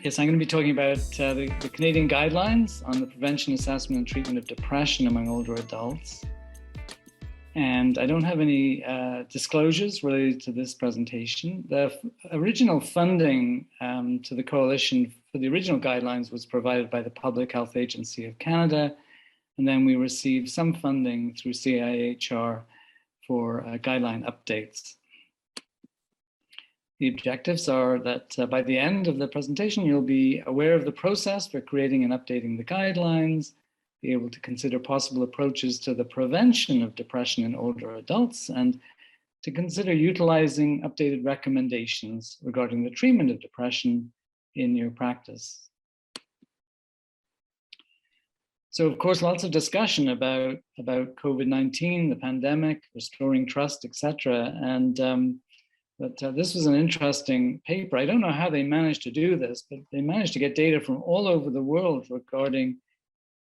Yes, I'm going to be talking about the Canadian guidelines on the prevention, assessment, and treatment of depression among older adults. And I don't have any disclosures related to this presentation. The original funding to the coalition for the original guidelines was provided by the Public Health Agency of Canada. And then we received some funding through CIHR for guideline updates. The objectives are that by the end of the presentation, you'll be aware of the process for creating and updating the guidelines, be able to consider possible approaches to the prevention of depression in older adults, and to consider utilizing updated recommendations regarding the treatment of depression in your practice. So, of course, lots of discussion about COVID-19, the pandemic, restoring trust, etc. But this was an interesting paper. I don't know how they managed to do this, but they managed to get data from all over the world regarding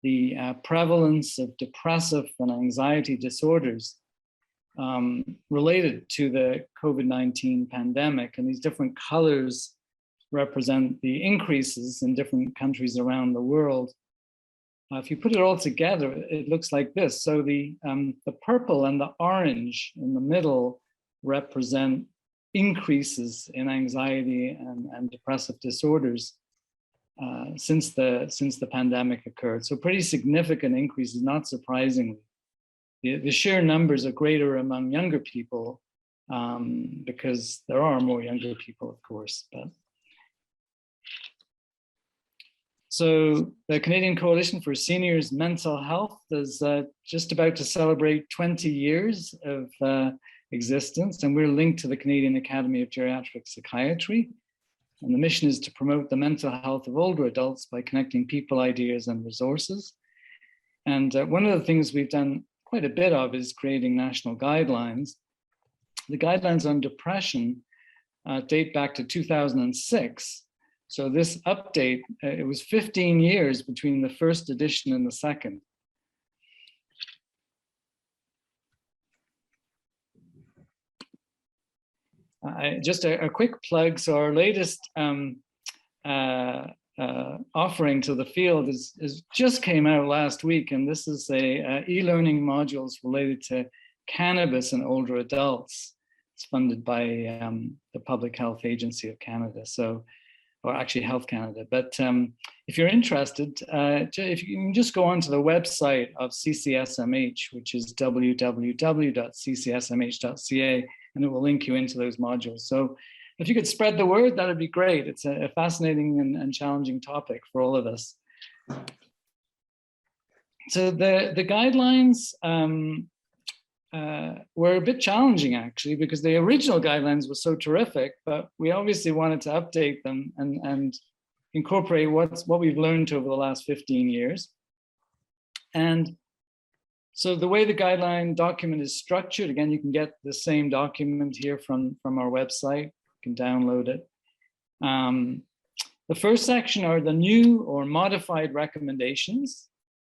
the prevalence of depressive and anxiety disorders related to the COVID-19 pandemic. And these different colors represent the increases in different countries around the world. If you put it all together, it looks like this. So the purple and the orange in the middle represent increases in anxiety and depressive disorders since the pandemic occurred. So pretty significant increases, not surprisingly. The sheer numbers are greater among younger people because there are more younger people, of course. So the Canadian Coalition for Seniors Mental Health is just about to celebrate 20 years of existence, and we're linked to the Canadian Academy of Geriatric Psychiatry. And the mission is to promote the mental health of older adults by connecting people, ideas, and resources. And one of the things we've done quite a bit of is creating national guidelines. The guidelines on depression date back to 2006. So this update, it was 15 years between the first edition and the second. Just a quick plug. So our latest offering to the field is just came out last week, and this is a e-learning modules related to cannabis in older adults. It's funded by the Public Health Agency of Canada, or actually Health Canada. But if you're interested, if you can just go onto the website of CCSMH, which is www.ccsmh.ca, and it will link you into those modules. So if you could spread the word, that would be great. It's a fascinating and challenging topic for all of us. So the guidelines were a bit challenging, actually, because the original guidelines were so terrific, but we obviously wanted to update them and incorporate what we've learned over the last 15 years. And so the way the guideline document is structured, again, you can get the same document here from our website. You can download it. The first section are the new or modified recommendations.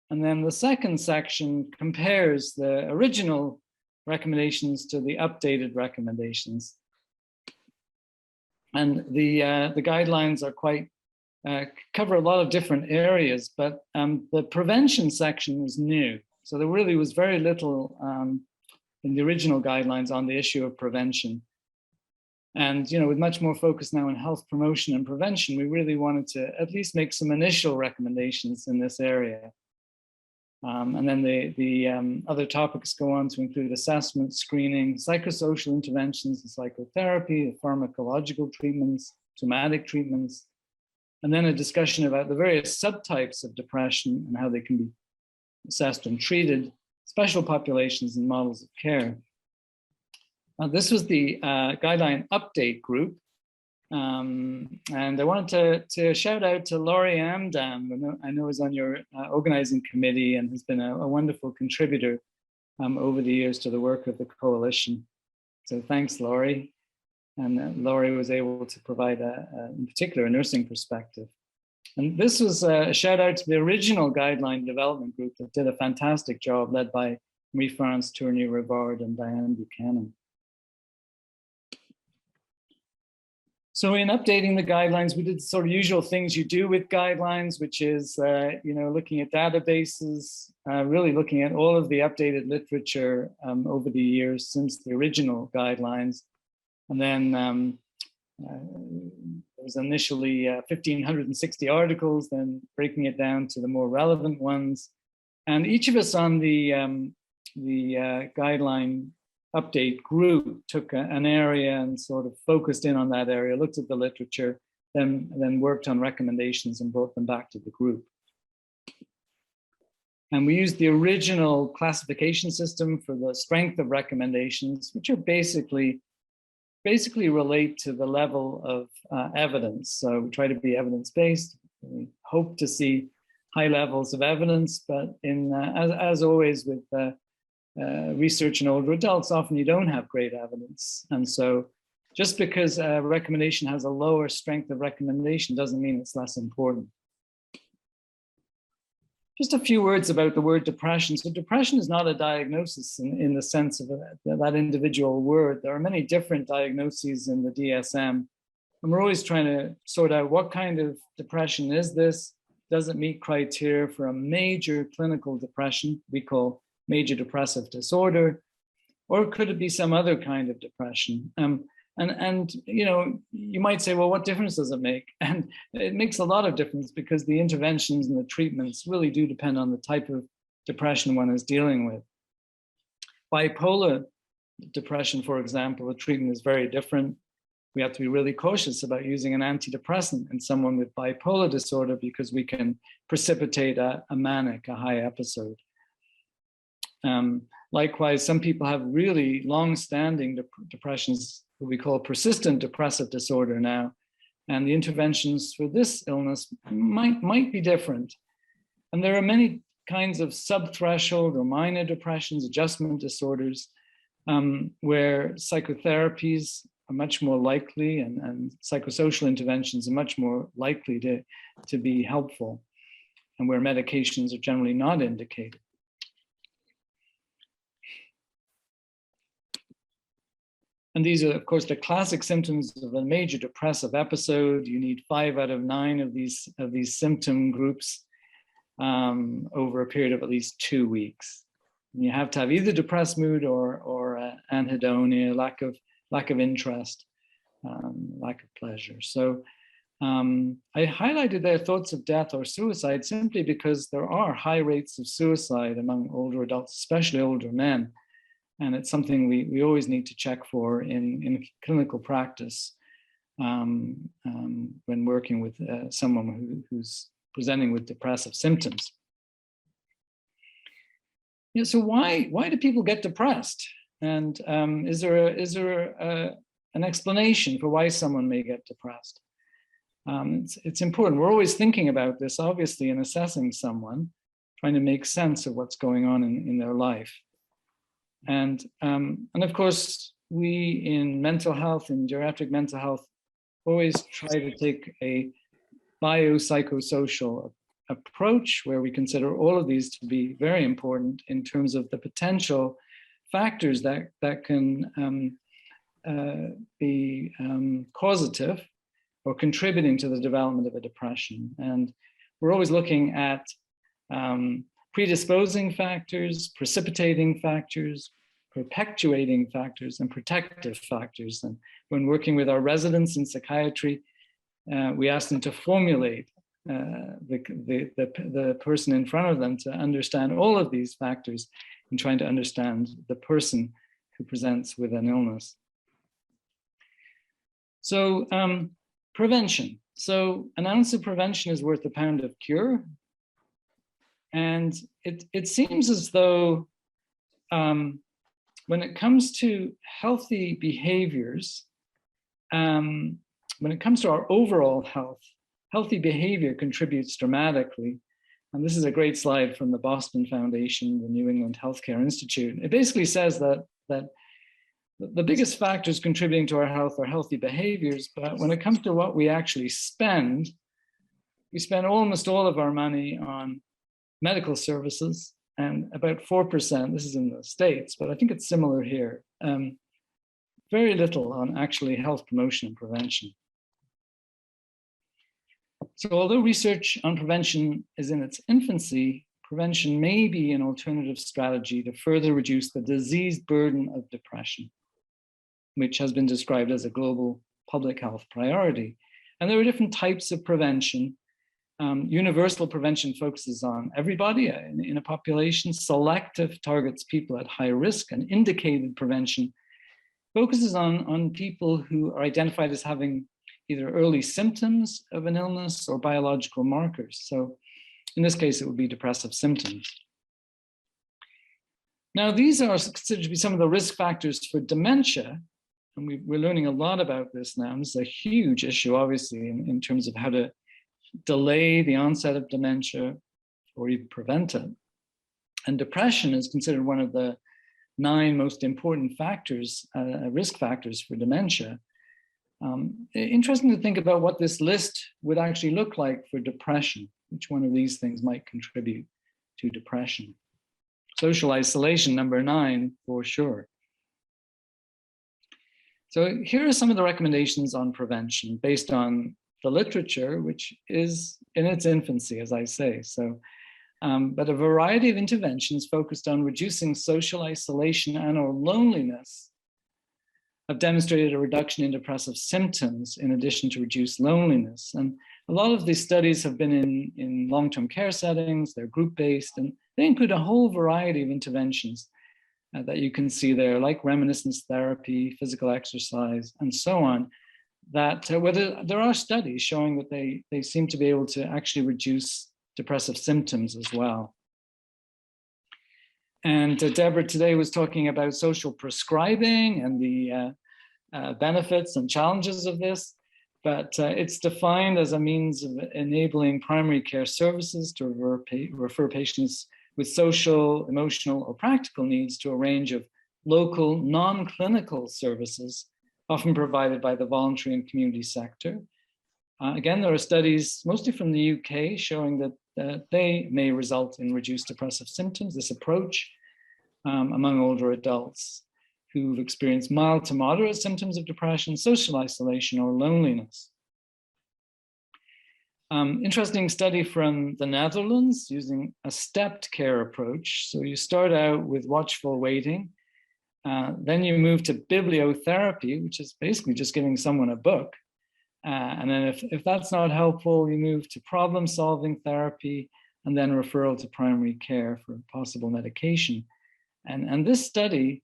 And then the second section compares the original recommendations to the updated recommendations. And the guidelines are quite, cover a lot of different areas, but the prevention section is new. So there really was very little in the original guidelines on the issue of prevention. And, with much more focus now on health promotion and prevention, we really wanted to at least make some initial recommendations in this area. And then the other topics go on to include assessment, screening, psychosocial interventions and psychotherapy, pharmacological treatments, somatic treatments, and then a discussion about the various subtypes of depression and how they can be assessed and treated, special populations and models of care. This was the guideline update group. And I wanted to shout out to Laurie Amdam, who I know is on your organizing committee and has been a wonderful contributor over the years to the work of the coalition. So thanks, Laurie. And Laurie was able to provide, in particular, a nursing perspective. And this was a shout out to the original guideline development group that did a fantastic job, led by Marie-France Tournier-Rivard and Diane Buchanan. So in updating the guidelines, we did sort of usual things you do with guidelines, which is, looking at databases, really looking at all of the updated literature over the years since the original guidelines. And then there was initially 1,560 articles, then breaking it down to the more relevant ones. And each of us on the guideline update group took an area and sort of focused in on that area, looked at the literature, then worked on recommendations and brought them back to the group. And we used the original classification system for the strength of recommendations, which are basically relate to the level of evidence. So we try to be evidence-based. We hope to see high levels of evidence, but as always with research in older adults, often you don't have great evidence. And so just because a recommendation has a lower strength of recommendation doesn't mean it's less important. Just a few words about the word depression. So depression is not a diagnosis in the sense of that individual word. There are many different diagnoses in the DSM. And we're always trying to sort out what kind of depression is this? Does it meet criteria for a major clinical depression we call major depressive disorder, or could it be some other kind of depression? And you might say, well, what difference does it make? And it makes a lot of difference because the interventions and the treatments really do depend on the type of depression one is dealing with. Bipolar depression, for example, the treatment is very different. We have to be really cautious about using an antidepressant in someone with bipolar disorder because we can precipitate a high episode. Likewise, some people have really long-standing depressions, what we call persistent depressive disorder now, and the interventions for this illness might be different. And there are many kinds of subthreshold or minor depressions, adjustment disorders, where psychotherapies are much more likely and psychosocial interventions are much more likely to be helpful, and where medications are generally not indicated. And these are, of course, the classic symptoms of a major depressive episode. You need 5 out of 9 of these symptom groups over a period of at least 2 weeks. And you have to have either depressed mood or anhedonia, lack of interest, lack of pleasure. So I highlighted their thoughts of death or suicide simply because there are high rates of suicide among older adults, especially older men. And it's something we always need to check for in clinical practice when working with someone who's presenting with depressive symptoms. So why do people get depressed? And is there an explanation for why someone may get depressed? It's important. We're always thinking about this, obviously, in assessing someone, trying to make sense of what's going on in their life. And of course, we in mental health, in geriatric mental health, always try to take a biopsychosocial approach where we consider all of these to be very important in terms of the potential factors that can be causative or contributing to the development of a depression. And we're always looking at predisposing factors, precipitating factors, perpetuating factors, and protective factors. And when working with our residents in psychiatry, we ask them to formulate the person in front of them to understand all of these factors in trying to understand the person who presents with an illness. So prevention. So an ounce of prevention is worth a pound of cure. And it seems as though when it comes to healthy behaviors, when it comes to our overall health, healthy behavior contributes dramatically. And this is a great slide from the Boston Foundation, the New England Healthcare Institute. It basically says that the biggest factors contributing to our health are healthy behaviors, but when it comes to what we actually spend, we spend almost all of our money on medical services, and about 4%, this is in the States, but I think it's similar here, very little on actually health promotion and prevention. So although research on prevention is in its infancy, prevention may be an alternative strategy to further reduce the disease burden of depression, which has been described as a global public health priority. And there are different types of prevention. Universal prevention focuses on everybody in a population. Selective targets people at high risk, and indicated prevention focuses on people who are identified as having either early symptoms of an illness or biological markers. So in this case, it would be depressive symptoms. Now, these are considered to be some of the risk factors for dementia. And we're learning a lot about this now. This is a huge issue, obviously, in terms of how to delay the onset of dementia or even prevent it. And depression is considered one of the 9 most important factors, risk factors for dementia. Interesting to think about what this list would actually look like for depression. Which one of these things might contribute to depression? Social isolation, number 9, for sure. So here are some of the recommendations on prevention based on the literature, which is in its infancy, as I say. So, but a variety of interventions focused on reducing social isolation and or loneliness have demonstrated a reduction in depressive symptoms in addition to reduced loneliness. And a lot of these studies have been in long-term care settings, they're group-based, and they include a whole variety of interventions that you can see there, like reminiscence therapy, physical exercise, and so on, that whether there are studies showing that they seem to be able to actually reduce depressive symptoms as well. And Deborah today was talking about social prescribing and the benefits and challenges of this, but it's defined as a means of enabling primary care services to refer patients with social, emotional, or practical needs to a range of local, non-clinical services, often provided by the voluntary and community sector. Again, there are studies, mostly from the UK, showing that they may result in reduced depressive symptoms, this approach, among older adults who've experienced mild to moderate symptoms of depression, social isolation, or loneliness. Interesting study from the Netherlands using a stepped care approach. So you start out with watchful waiting, then you move to bibliotherapy, which is basically just giving someone a book. And then if that's not helpful, you move to problem-solving therapy, and then referral to primary care for possible medication. And this study,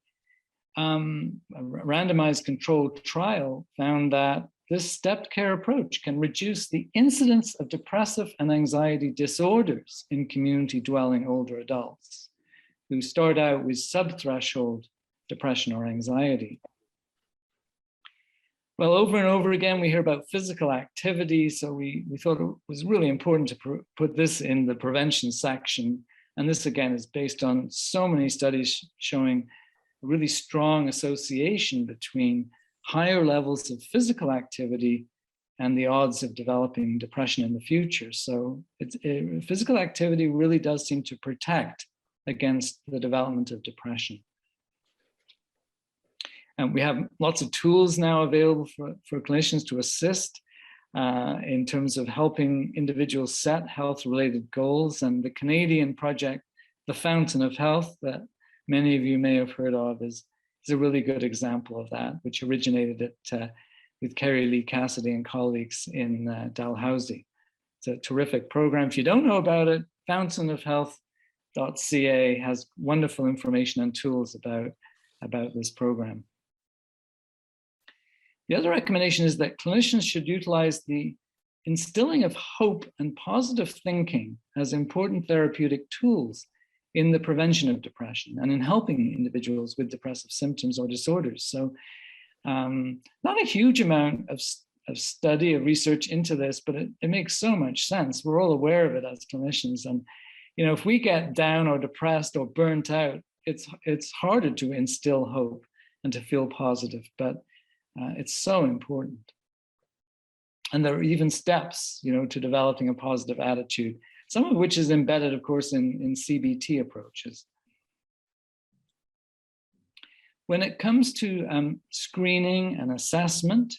a randomized controlled trial, found that this stepped care approach can reduce the incidence of depressive and anxiety disorders in community-dwelling older adults who start out with subthreshold depression or anxiety. Well, over and over again, we hear about physical activity, so we thought it was really important to put this in the prevention section. And this, again, is based on so many studies showing a really strong association between higher levels of physical activity and the odds of developing depression in the future. So physical activity really does seem to protect against the development of depression. And we have lots of tools now available for clinicians to assist in terms of helping individuals set health-related goals. And the Canadian project, The Fountain of Health, that many of you may have heard of, is a really good example of that, which originated with Kerry Lee Cassidy and colleagues in Dalhousie. It's a terrific program. If you don't know about it, fountainofhealth.ca has wonderful information and tools about this program. The other recommendation is that clinicians should utilize the instilling of hope and positive thinking as important therapeutic tools in the prevention of depression and in helping individuals with depressive symptoms or disorders. So not a huge amount of study, of research into this, but it makes so much sense. We're all aware of it as clinicians. And you know, if we get down or depressed or burnt out, it's harder to instill hope and to feel positive, but it's so important. And there are even steps, you know, to developing a positive attitude, some of which is embedded, of course, in CBT approaches. When it comes to screening and assessment,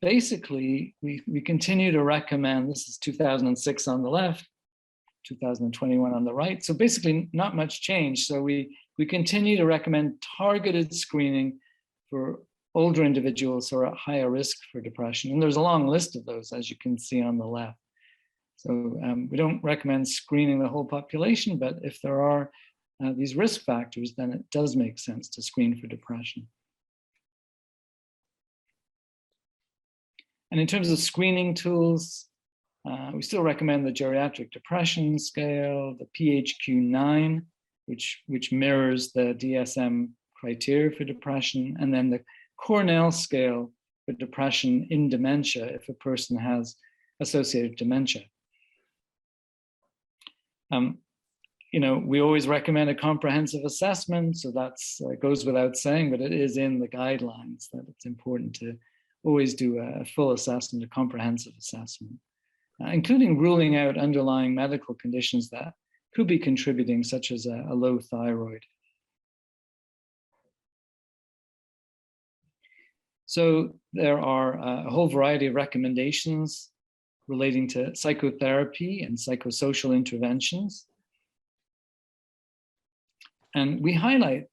basically, we continue to recommend, this is 2006 on the left, 2021 on the right. So basically not much change. So we continue to recommend targeted screening for older individuals who are at higher risk for depression. And there's a long list of those, as you can see on the left. So we don't recommend screening the whole population, but if there are these risk factors, then it does make sense to screen for depression. And in terms of screening tools, we still recommend the geriatric depression scale, the PHQ-9, which mirrors the DSM criteria for depression, and then the Cornell scale for depression in dementia if a person has associated dementia. You know, we always recommend a comprehensive assessment, so that's goes without saying, but it is in the guidelines that it's important to always do a full assessment, a comprehensive assessment, including ruling out underlying medical conditions that could be contributing, such as a low thyroid. So there are a whole variety of recommendations relating to psychotherapy and psychosocial interventions. And we highlight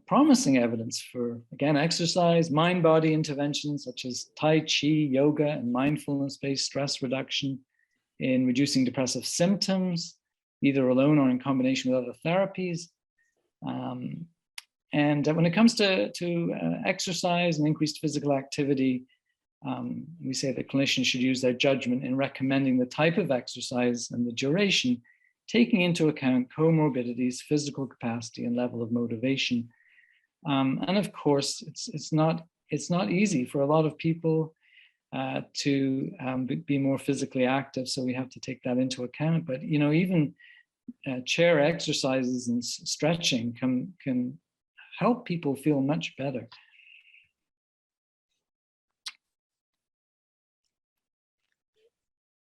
promising evidence for, again, exercise, mind-body interventions such as Tai Chi, yoga, and mindfulness-based stress reduction in reducing depressive symptoms, either alone or in combination with other therapies. And when it comes to exercise and increased physical activity, we say that clinicians should use their judgment in recommending the type of exercise and the duration, taking into account comorbidities, physical capacity, and level of motivation. And of course, it's not easy for a lot of people to be more physically active, so we have to take that into account. But you know, even chair exercises and stretching can help people feel much better.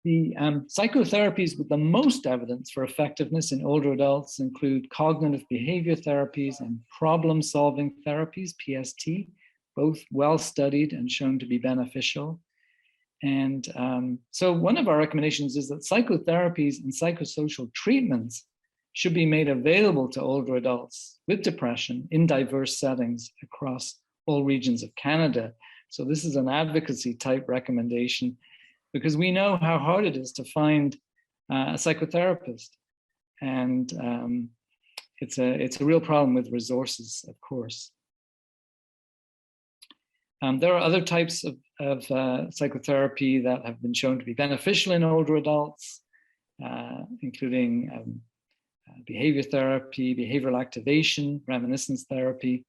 The psychotherapies with the most evidence for effectiveness in older adults include cognitive behavior therapies and problem-solving therapies, PST, both well-studied and shown to be beneficial. And so one of our recommendations is that psychotherapies and psychosocial treatments should be made available to older adults with depression in diverse settings across all regions of Canada. So this is an advocacy type recommendation, because we know how hard it is to find a psychotherapist. And it's a real problem with resources, of course. There are other types of psychotherapy that have been shown to be beneficial in older adults, including behavior therapy, behavioral activation, reminiscence therapy,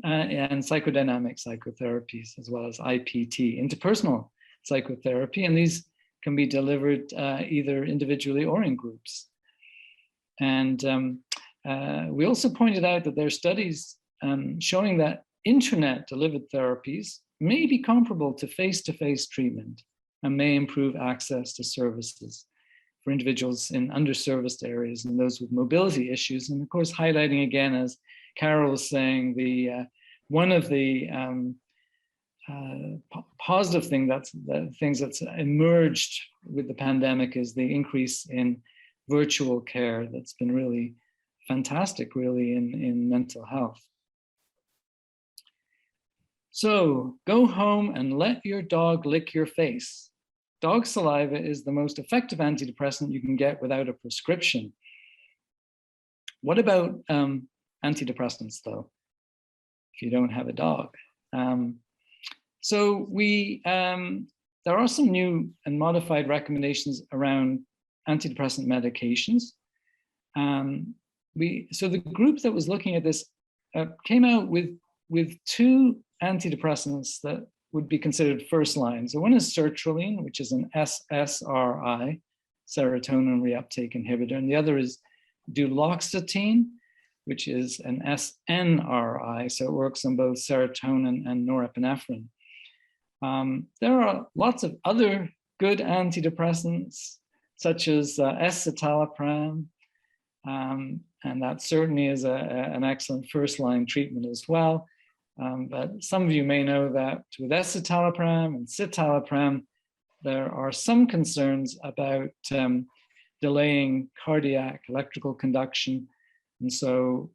and psychodynamic psychotherapies, as well as IPT, interpersonal psychotherapy, and these can be delivered either individually or in groups. And we also pointed out that there are studies showing that internet-delivered therapies may be comparable to face-to-face treatment and may improve access to services for individuals in underserviced areas and those with mobility issues. And of course, highlighting again, as Carol was saying, one of the positive things that's emerged with the pandemic is the increase in virtual care that's been really fantastic, really, in mental health. So go home and let your dog lick your face. Dog saliva is the most effective antidepressant you can get without a prescription. What about antidepressants, though, if you don't have a dog? So there are some new and modified recommendations around antidepressant medications. So the group that was looking at this came out with two antidepressants that would be considered first line. So one is sertraline, which is an SSRI, serotonin reuptake inhibitor, and the other is duloxetine, which is an SNRI, so it works on both serotonin and norepinephrine. There are lots of other good antidepressants, such as escitalopram, and that certainly is an excellent first-line treatment as well. But some of you may know that with escitalopram and citalopram, there are some concerns about delaying cardiac electrical conduction. And so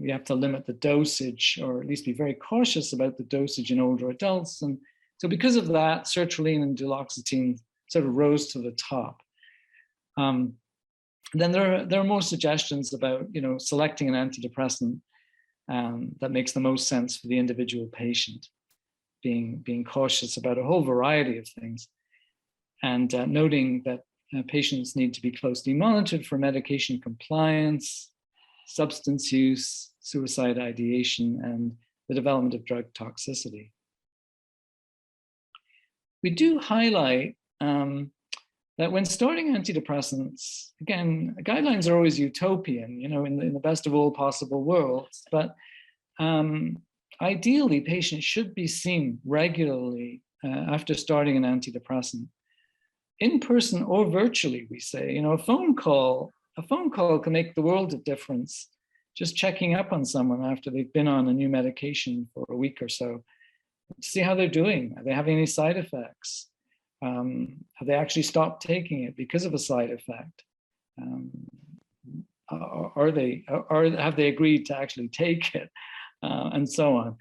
we have to limit the dosage, or at least be very cautious about the dosage in older adults. And so because of that, sertraline and duloxetine sort of rose to the top. Then there are more suggestions about, selecting an antidepressant that makes the most sense for the individual patient, being cautious about a whole variety of things, and noting that patients need to be closely monitored for medication compliance, substance use, suicide ideation, and the development of drug toxicity. We do highlight that when starting antidepressants, again, guidelines are always utopian, in the best of all possible worlds, but ideally patients should be seen regularly after starting an antidepressant, in person or virtually, we say. A phone call can make the world of difference. Just checking up on someone after they've been on a new medication for a week or so, to see how they're doing. Are they having any side effects? Have they actually stopped taking it because of a side effect? Have they agreed to actually take it? And so on.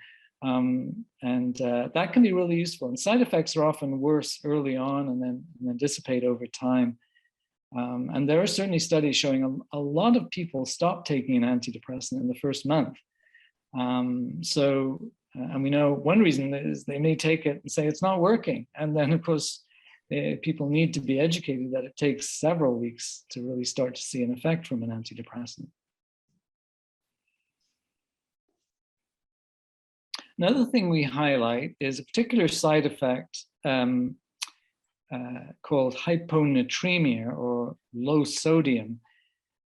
That can be really useful. And side effects are often worse early on and then dissipate over time. And there are certainly studies showing a lot of people stop taking an antidepressant in the first month. And we know one reason is they may take it and say it's not working. And then, of course, people need to be educated that it takes several weeks to really start to see an effect from an antidepressant. Another thing we highlight is a particular side effect called hyponatremia, or low sodium.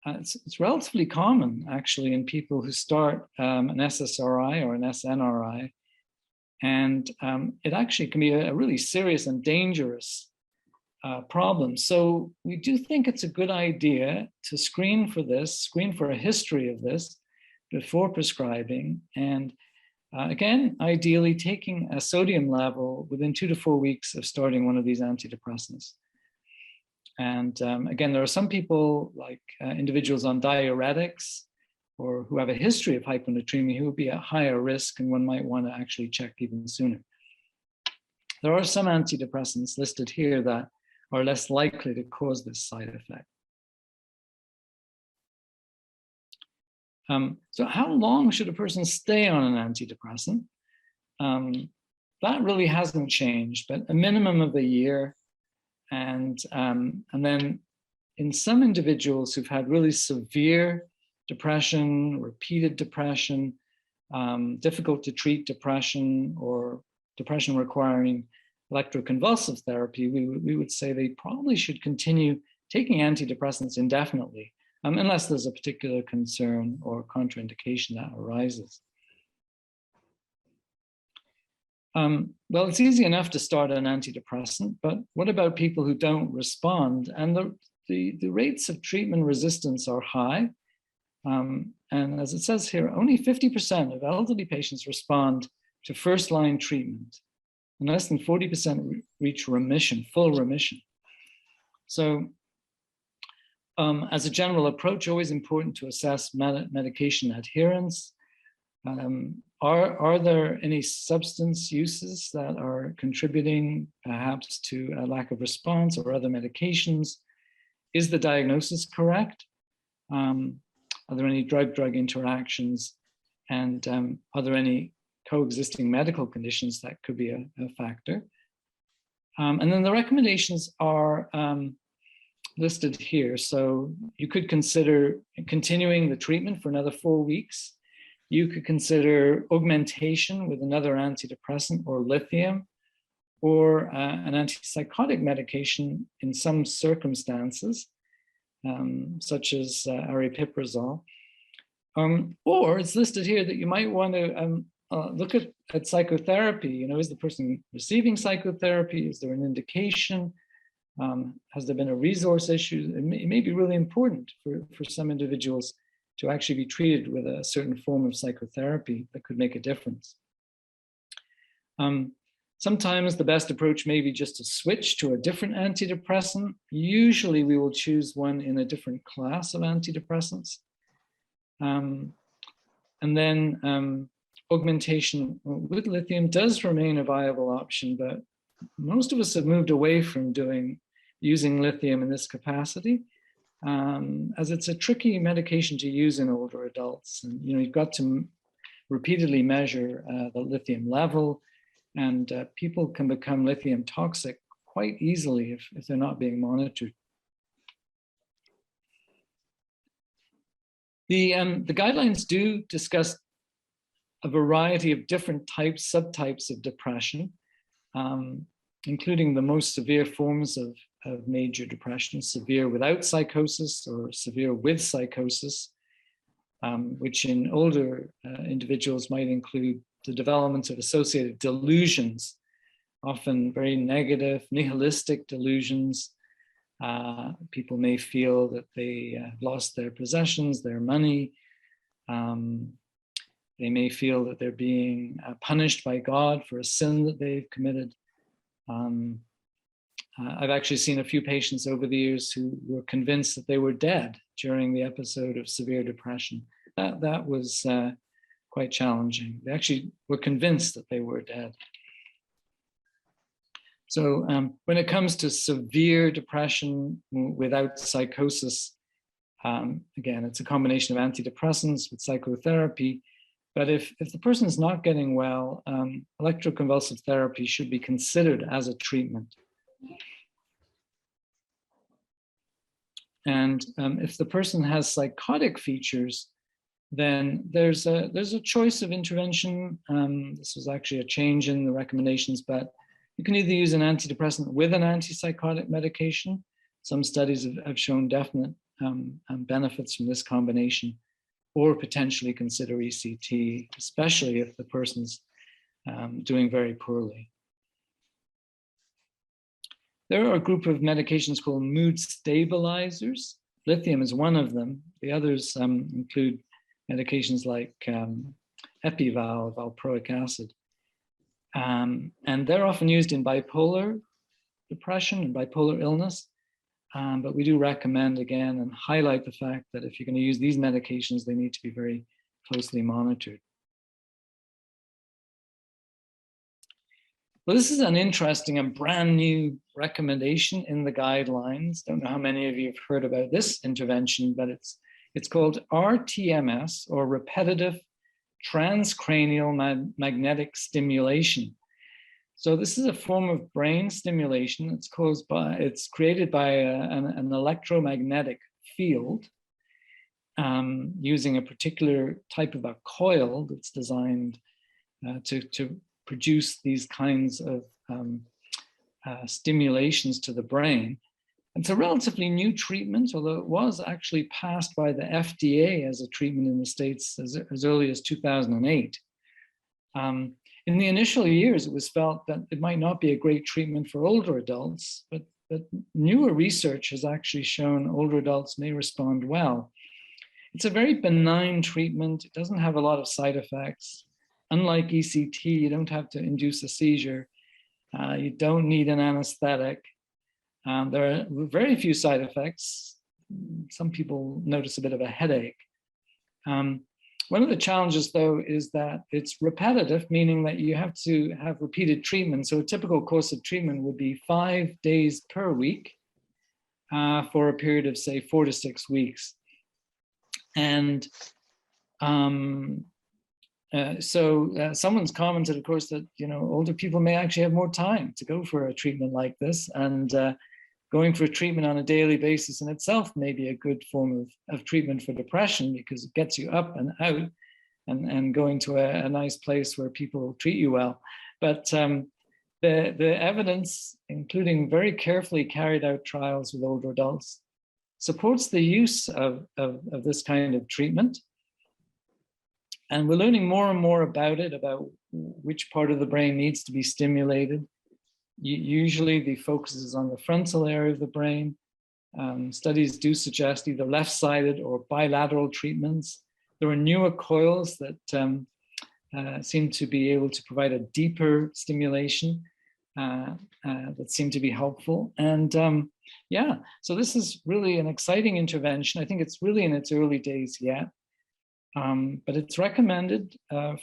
It's relatively common, actually, in people who start an SSRI or an SNRI. And it actually can be a really serious and dangerous problem. So we do think it's a good idea to screen for a history of this before prescribing. And again, ideally taking a sodium level within 2 to 4 weeks of starting one of these antidepressants. And again, there are some people, like individuals on diuretics or who have a history of hyponatremia, who will be at higher risk, and one might want to actually check even sooner. There are some antidepressants listed here that are less likely to cause this side effect. So how long should a person stay on an antidepressant? That really hasn't changed, but a minimum of a year. And then in some individuals who've had really severe depression, repeated depression, difficult to treat depression, or depression requiring electroconvulsive therapy, we would say they probably should continue taking antidepressants indefinitely, unless there's a particular concern or contraindication that arises. Well, it's easy enough to start an antidepressant, but what about people who don't respond? And the rates of treatment resistance are high. And as it says here, only 50% of elderly patients respond to first-line treatment, and less than 40% reach remission, full remission. So as a general approach, always important to assess medication adherence. Are there any substance uses that are contributing perhaps to a lack of response, or other medications? Is the diagnosis correct? Are there any drug-drug interactions? And are there any coexisting medical conditions that could be a factor? And then the recommendations are listed here. So you could consider continuing the treatment for another 4 weeks. You could consider augmentation with another antidepressant or lithium, or an antipsychotic medication in some circumstances, such as aripiprazole. Or it's listed here that you might want to look at psychotherapy. Is the person receiving psychotherapy? Is there an indication? Has there been a resource issue? It may be really important for some individuals to actually be treated with a certain form of psychotherapy that could make a difference. Sometimes the best approach may be just to switch to a different antidepressant. Usually we will choose one in a different class of antidepressants. And then augmentation with lithium does remain a viable option, but most of us have moved away from using lithium in this capacity, as it's a tricky medication to use in older adults. And you've got to repeatedly measure the lithium level, and people can become lithium toxic quite easily if they're not being monitored. The guidelines do discuss a variety of different subtypes of depression, including the most severe forms of major depression, severe without psychosis or severe with psychosis, which in older individuals might include the development of associated delusions, often very negative, nihilistic delusions. People may feel that they lost their possessions, their money. They may feel that they're being punished by God for a sin that they've committed. I've actually seen a few patients over the years who were convinced that they were dead during the episode of severe depression. That was quite challenging. They actually were convinced that they were dead. So when it comes to severe depression without psychosis, again, it's a combination of antidepressants with psychotherapy. But if the person is not getting well, electroconvulsive therapy should be considered as a treatment. And if the person has psychotic features, then there's a choice of intervention. This was actually a change in the recommendations, but you can either use an antidepressant with an antipsychotic medication. Some studies have shown definite benefits from this combination, or potentially consider ECT, especially if the person's doing very poorly. There are a group of medications called mood stabilizers. Lithium is one of them. The others include medications like Epival, valproic acid. And they're often used in bipolar depression and bipolar illness. But we do recommend, again, and highlight the fact that if you're going to use these medications, they need to be very closely monitored. Well, this is an interesting and brand new recommendation in the guidelines. Don't know how many of you have heard about this intervention, but it's called RTMS, or repetitive transcranial magnetic stimulation. So this is a form of brain stimulation. It's created by an electromagnetic field using a particular type of a coil that's designed to produce these kinds of stimulations to the brain. It's a relatively new treatment, although it was actually passed by the FDA as a treatment in the States as early as 2008. In the initial years, it was felt that it might not be a great treatment for older adults, but newer research has actually shown older adults may respond well. It's a very benign treatment. It doesn't have a lot of side effects. Unlike ECT, you don't have to induce a seizure. You don't need an anesthetic. There are very few side effects. Some people notice a bit of a headache. One of the challenges, though, is that it's repetitive, meaning that you have to have repeated treatment. So a typical course of treatment would be 5 days per week for a period of, say, 4 to 6 weeks. And someone's commented, of course, that older people may actually have more time to go for a treatment like this, and going for a treatment on a daily basis in itself may be a good form of treatment for depression, because it gets you up and out and going to a nice place where people treat you well. But the evidence, including very carefully carried out trials with older adults, supports the use of this kind of treatment. And we're learning more and more about it, about which part of the brain needs to be stimulated. Usually the focus is on the frontal area of the brain. Studies do suggest either left-sided or bilateral treatments. There are newer coils that seemed to be able to provide a deeper stimulation that seemed to be helpful. And yeah, so this is really an exciting intervention. I think it's really in its early days yet, but it's recommended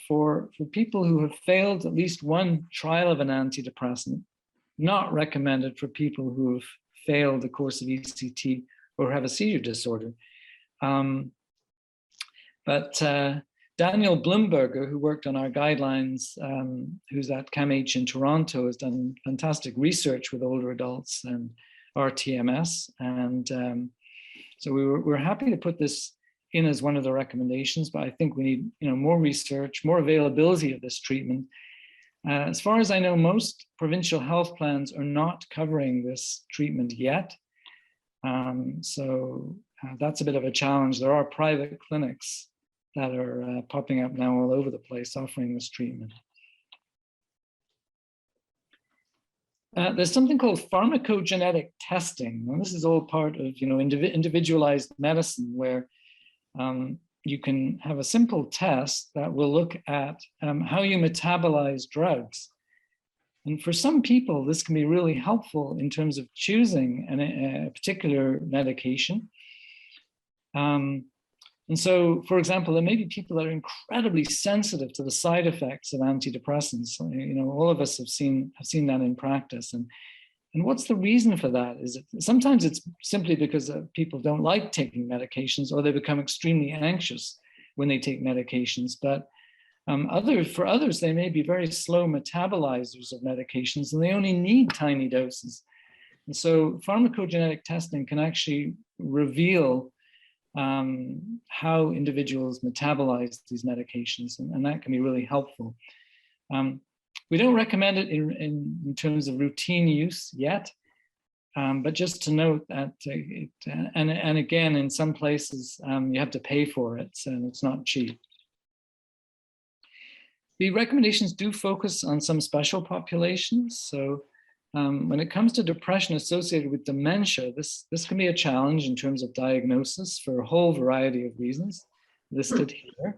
for people who have failed at least one trial of an antidepressant, not recommended for people who have failed the course of ECT or have a seizure disorder. But Daniel Blumberger, who worked on our guidelines, who's at CAMH in Toronto, has done fantastic research with older adults and RTMS. And so we're happy to put this in as one of the recommendations, but I think we need more research, more availability of this treatment. As far as I know, most provincial health plans are not covering this treatment yet. So that's a bit of a challenge. There are private clinics that are popping up now all over the place offering this treatment. There's something called pharmacogenetic testing. And this is all part of individualized medicine, where you can have a simple test that will look at how you metabolize drugs. And for some people, this can be really helpful in terms of choosing a particular medication. And so, for example, there may be people that are incredibly sensitive to the side effects of antidepressants. All of us have seen that in practice. And what's the reason for that? Is it sometimes it's simply because people don't like taking medications, or they become extremely anxious when they take medications. But for others, they may be very slow metabolizers of medications, and they only need tiny doses. And so pharmacogenetic testing can actually reveal how individuals metabolize these medications, and that can be really helpful. We don't recommend it in terms of routine use yet, but just to note that, and again, in some places, you have to pay for it, and it's not cheap. The recommendations do focus on some special populations. So when it comes to depression associated with dementia, this can be a challenge in terms of diagnosis for a whole variety of reasons listed here.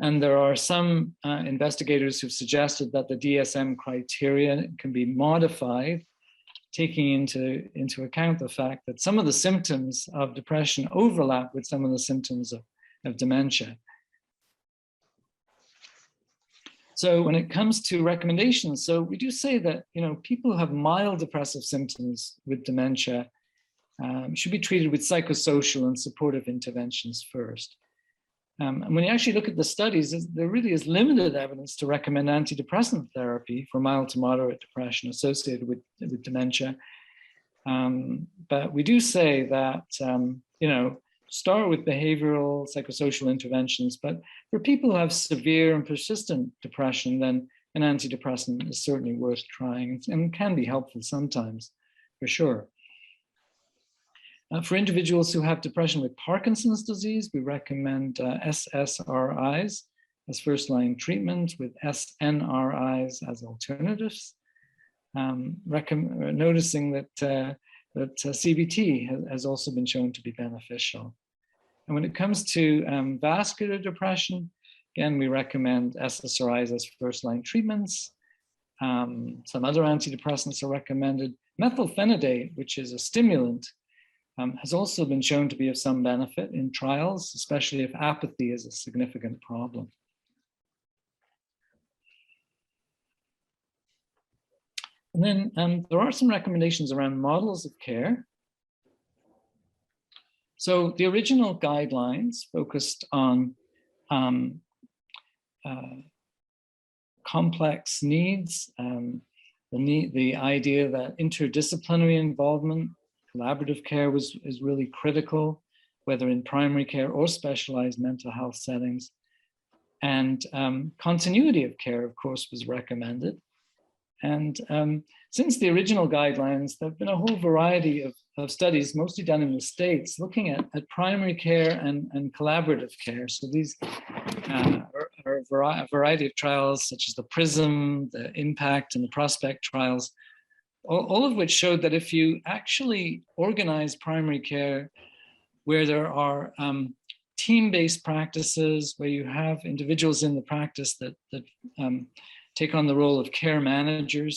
And there are some investigators who've suggested that the DSM criteria can be modified, taking into account the fact that some of the symptoms of depression overlap with some of the symptoms of dementia. So when it comes to recommendations, so we do say that people who have mild depressive symptoms with dementia should be treated with psychosocial and supportive interventions first. And when you actually look at the studies, there really is limited evidence to recommend antidepressant therapy for mild to moderate depression associated with dementia. But we do say that start with behavioral psychosocial interventions, but for people who have severe and persistent depression, then an antidepressant is certainly worth trying and can be helpful sometimes, for sure. For individuals who have depression with Parkinson's disease, we recommend SSRIs as first-line treatment with SNRIs as alternatives. Noticing that CBT has also been shown to be beneficial. And when it comes to vascular depression, again, we recommend SSRIs as first-line treatments. Some other antidepressants are recommended. Methylphenidate, which is a stimulant, has also been shown to be of some benefit in trials, especially if apathy is a significant problem. And then there are some recommendations around models of care. So the original guidelines focused on complex needs, the idea that interdisciplinary involvement, collaborative care is really critical, whether in primary care or specialized mental health settings. And continuity of care, of course, was recommended. And since the original guidelines, there have been a whole variety of studies, mostly done in the States, looking at primary care and collaborative care. So these are a variety of trials, such as the PRISM, the IMPACT, and the PROSPECT trials, all of which showed that if you actually organize primary care where there are team-based practices where you have individuals in the practice that take on the role of care managers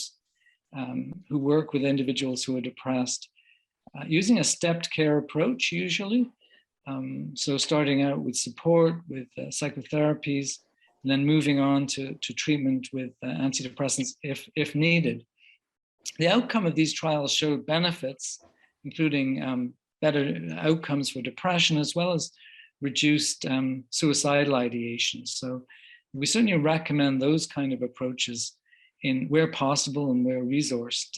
who work with individuals who are depressed, using a stepped care approach usually. So starting out with support, with psychotherapies, and then moving on to treatment with antidepressants if needed. The outcome of these trials showed benefits, including better outcomes for depression, as well as reduced suicidal ideation. So we certainly recommend those kind of approaches where possible and where resourced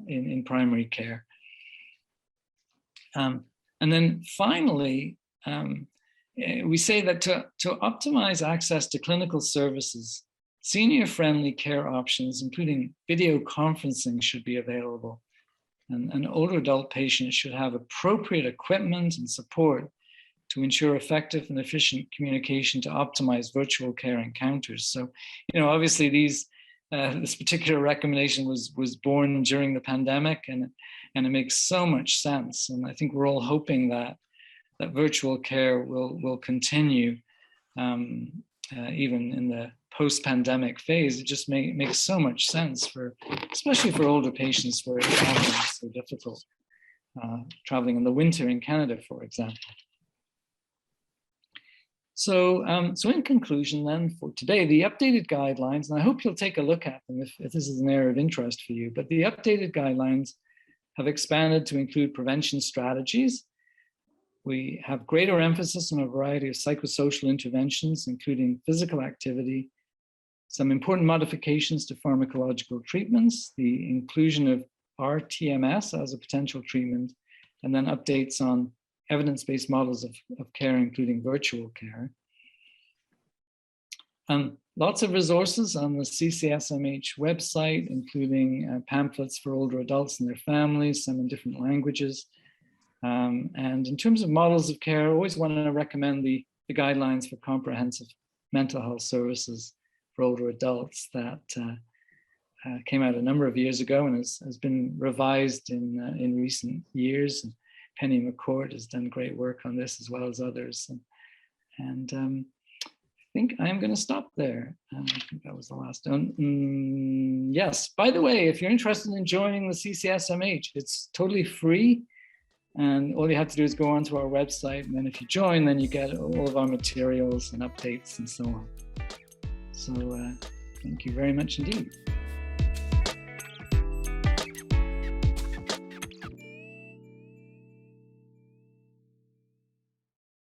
in primary care. And then finally, we say that to optimize access to clinical services, senior-friendly care options, including video conferencing, should be available. And older adult patients should have appropriate equipment and support to ensure effective and efficient communication to optimize virtual care encounters. So, obviously this particular recommendation was born during the pandemic, and it makes so much sense. And I think we're all hoping that virtual care will continue even in the post-pandemic phase. It just makes so much sense especially for older patients where traveling is so difficult, traveling in the winter in Canada, for example. So in conclusion then for today, the updated guidelines, and I hope you'll take a look at them if this is an area of interest for you, but the updated guidelines have expanded to include prevention strategies. We have greater emphasis on a variety of psychosocial interventions, including physical activity, some important modifications to pharmacological treatments, the inclusion of rTMS as a potential treatment, and then updates on evidence-based models of care, including virtual care. Lots of resources on the CCSMH website, including pamphlets for older adults and their families, some in different languages. And in terms of models of care, I always want to recommend the guidelines for comprehensive mental health services for older adults that came out a number of years ago and has been revised in recent years. And Penny McCourt has done great work on this, as well as others. And I think I'm going to stop there. I think that was the last one. Yes, by the way, if you're interested in joining the CCSMH, it's totally free. And all you have to do is go onto our website. And then if you join, then you get all of our materials and updates and so on. So thank you very much indeed.